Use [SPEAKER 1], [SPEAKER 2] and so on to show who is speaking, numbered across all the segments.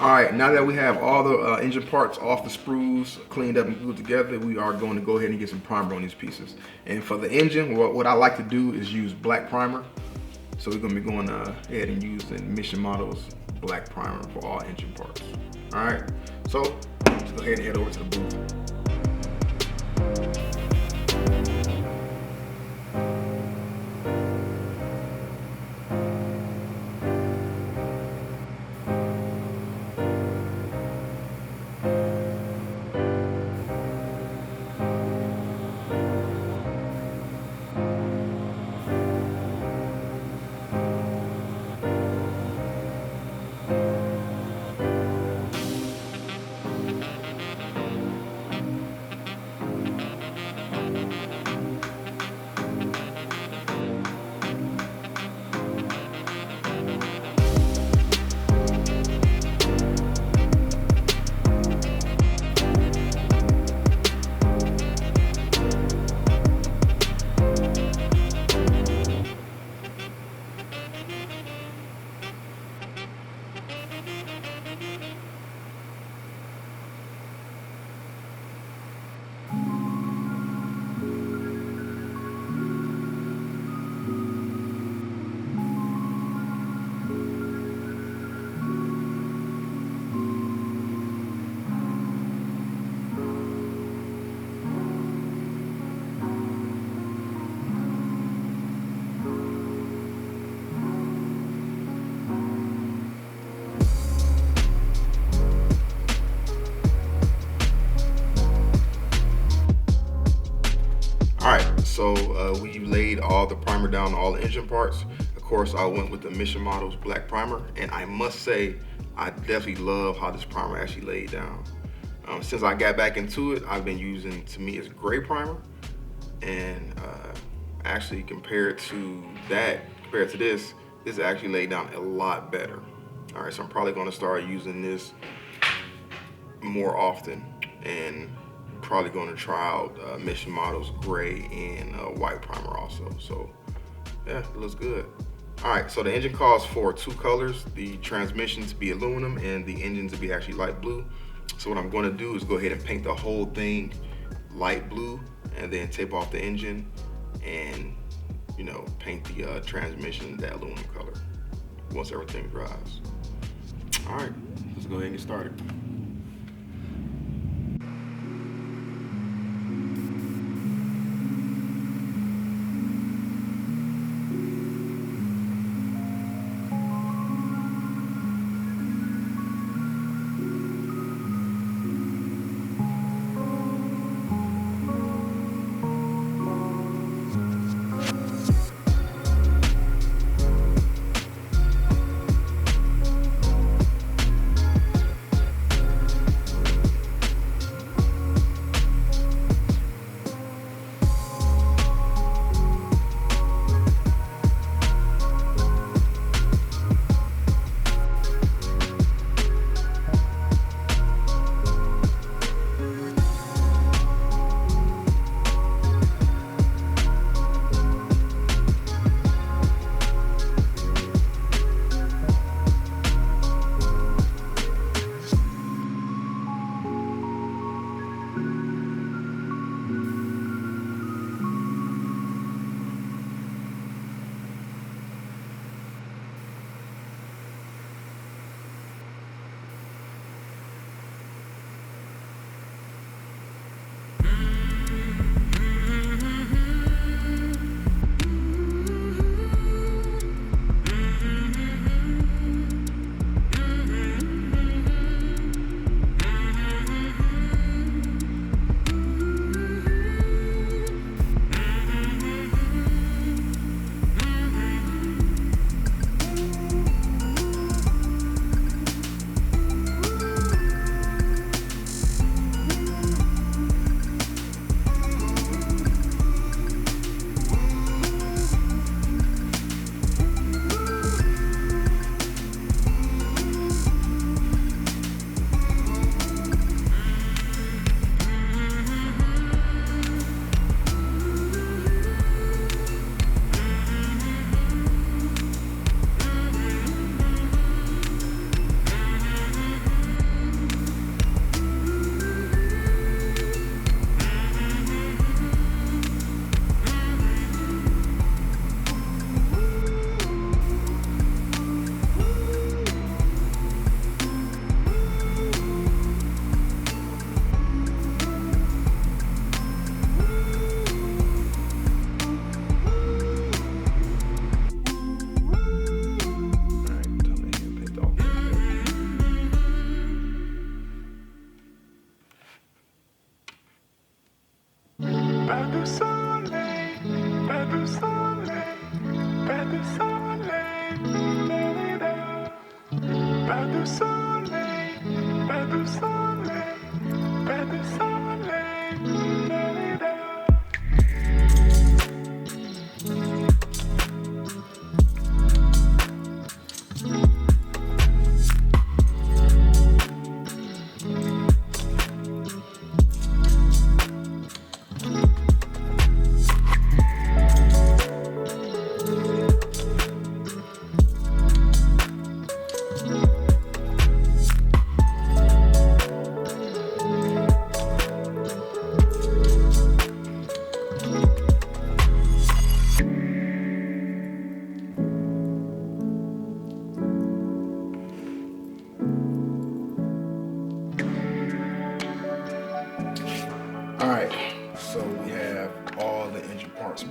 [SPEAKER 1] Alright, now that we have all the engine parts off the sprues, cleaned up and glued together, we are going to go ahead and get some primer on these pieces. And for the engine, what I like to do is use black primer. So we're going to be going ahead and using Mission Models black primer for all engine parts. Alright, so let's go ahead and head over to the booth. So we laid all the primer down on all the engine parts. Of course, I went with the Mission Models black primer, and I must say, I definitely love how this primer actually laid down. Since I got back into it, I've been using Tamiya's gray primer, and actually compared to this actually laid down a lot better. All right, so I'm probably going to start using this more often, and probably going to try out Mission Models gray and white primer also. So yeah, it looks good. All right, so the engine calls for two colors, the transmission to be aluminum and the engine to be actually light blue. So what I'm going to do is go ahead and paint the whole thing light blue, and then tape off the engine and, you know, paint the transmission that aluminum color once everything dries. All right, let's go ahead and get started.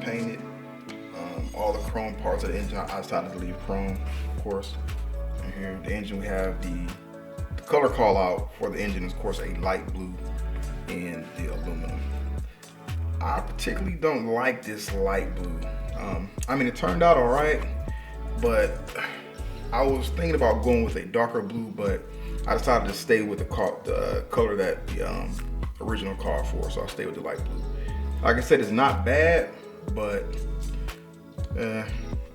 [SPEAKER 1] painted. All the chrome parts of the engine, I decided to leave chrome, of course. And here, the engine, we have the color call out for the engine is, of course, a light blue in the aluminum. I particularly don't like this light blue. I mean, it turned out all right, but I was thinking about going with a darker blue, but I decided to stay with the color that the original called for, so I'll stay with the light blue. Like I said, it's not bad, but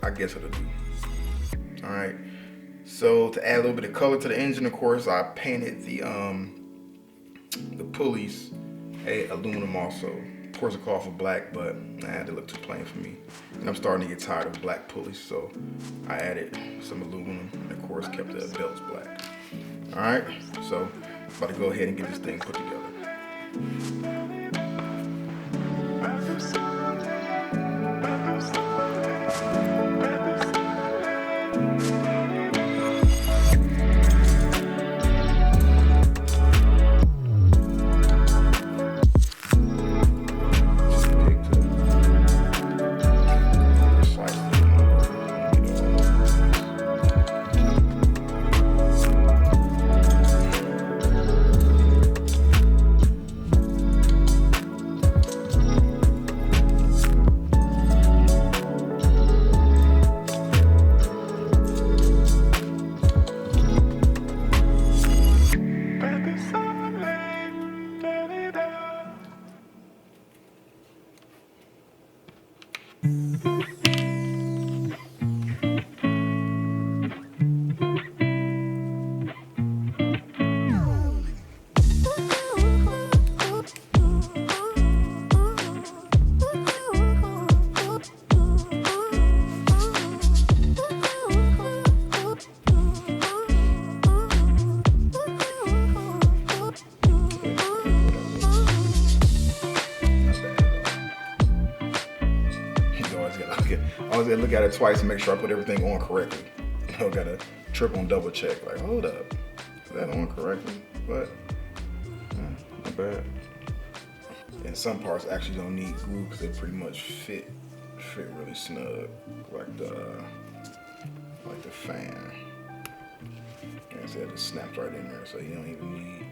[SPEAKER 1] I guess it'll do. All right, so to add a little bit of color to the engine, of course, I painted the pulleys aluminum also. Of course, it called for black, but they look too plain for me. And I'm starting to get tired of black pulleys, so I added some aluminum, and of course, kept the belts black. All right, so I'm about to go ahead and get this thing put together. I always gotta look at it twice and make sure I put everything on correctly. I gotta triple and double check. Like, hold up, is that on correctly? But not bad. And some parts actually don't need glue because they pretty much fit really snug, like the fan. Like I said, it snaps right in there, so you don't even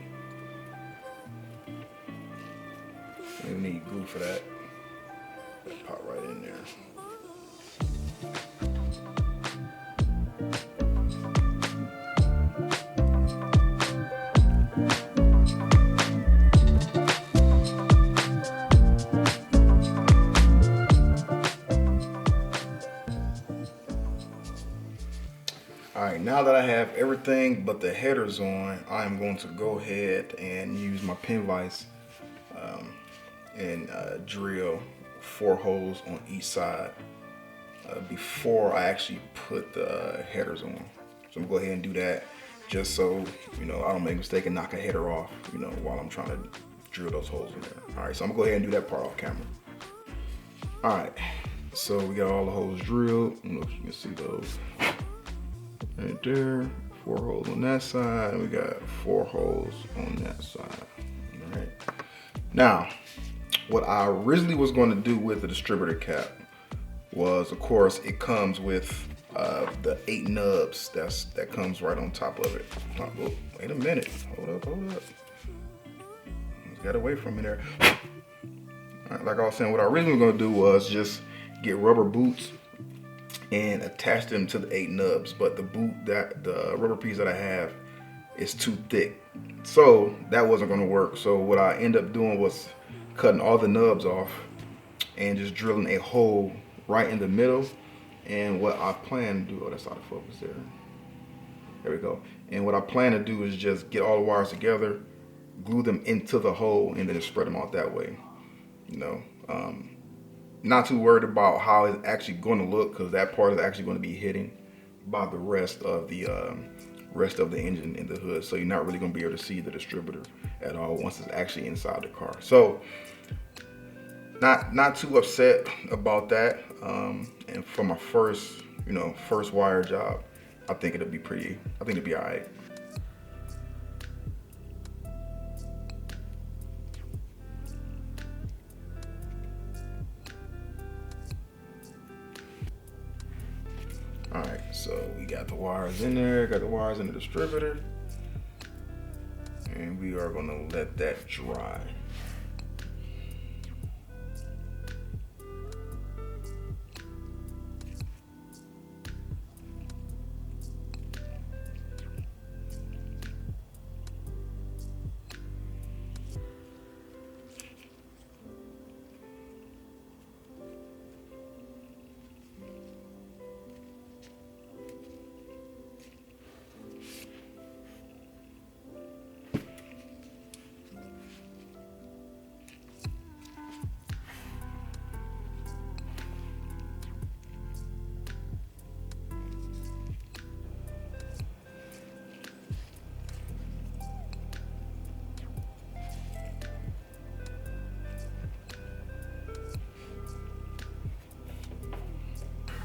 [SPEAKER 1] need glue for that. Just pop right in there. Alright, now that I have everything but the headers on, I am going to go ahead and use my pin vise and drill 4 holes on each side before I actually put the headers on. So I'm gonna go ahead and do that just so I don't make a mistake and knock a header off while I'm trying to drill those holes in there. Alright, so I'm gonna go ahead and do that part off camera. Alright, so we got all the holes drilled. I don't know if you can see those. Right there, 4 holes on that side, and we got 4 holes on that side. All right. Now, what I originally was going to do with the distributor cap was, of course, it comes with the 8 nubs that comes right on top of it. Oh, wait a minute, hold up. Got away from me there. All right, like I was saying, what I originally was going to do was just get rubber boots and attach them to the 8 nubs, but the rubber piece that I have is too thick, so that wasn't going to work. So what I ended up doing was cutting all the nubs off and just drilling a hole right in the middle. And what I plan to do, that's out of focus there we go. And what I plan to do is just get all the wires together, glue them into the hole, and then spread them out that way. Not too worried about how it's actually going to look, because that part is actually going to be hidden by the rest of the engine in the hood. So you're not really going to be able to see the distributor at all once it's actually inside the car. So not too upset about that. And for my first wire job, I think it'll be all right. All right, so we got the wires in there, got the wires in the distributor, and we are gonna let that dry.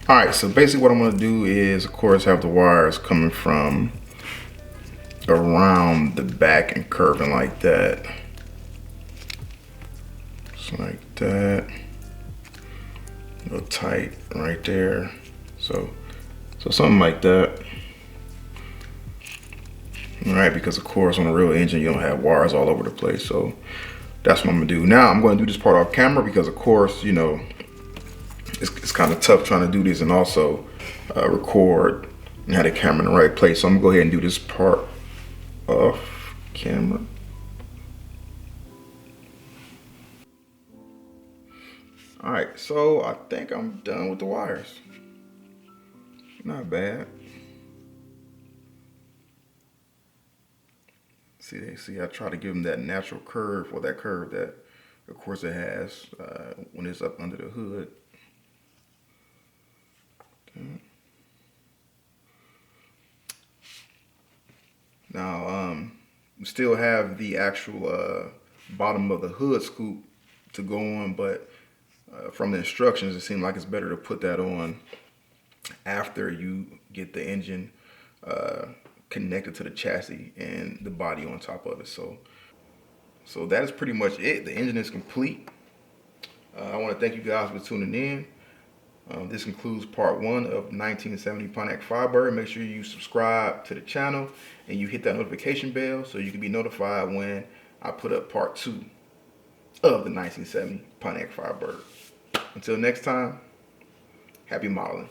[SPEAKER 1] All right, so basically what I'm gonna do is, of course, have the wires coming from around the back and curving like that. Just like that. A little tight right there. So something like that. All right, because of course on a real engine you don't have wires all over the place. So that's what I'm gonna do. Now I'm gonna do this part off camera because of course, you know, it's kind of tough trying to do this and also record and have the camera in the right place. So I'm gonna go ahead and do this part off camera. All right, so I think I'm done with the wires. Not bad. See, I try to give them that natural curve, or that curve that, of course, it has when it's up under the hood. Okay. Now, we still have the actual bottom of the hood scoop to go on, but from the instructions, it seemed like it's better to put that on after you get the engine connected to the chassis and the body on top of it. So that is pretty much it. The engine is complete. I want to thank you guys for tuning in. This concludes part 1 of 1970 Pontiac Firebird. Make sure you subscribe to the channel and you hit that notification bell so you can be notified when I put up part 2 of the 1970 Pontiac Firebird. Until next time, happy modeling.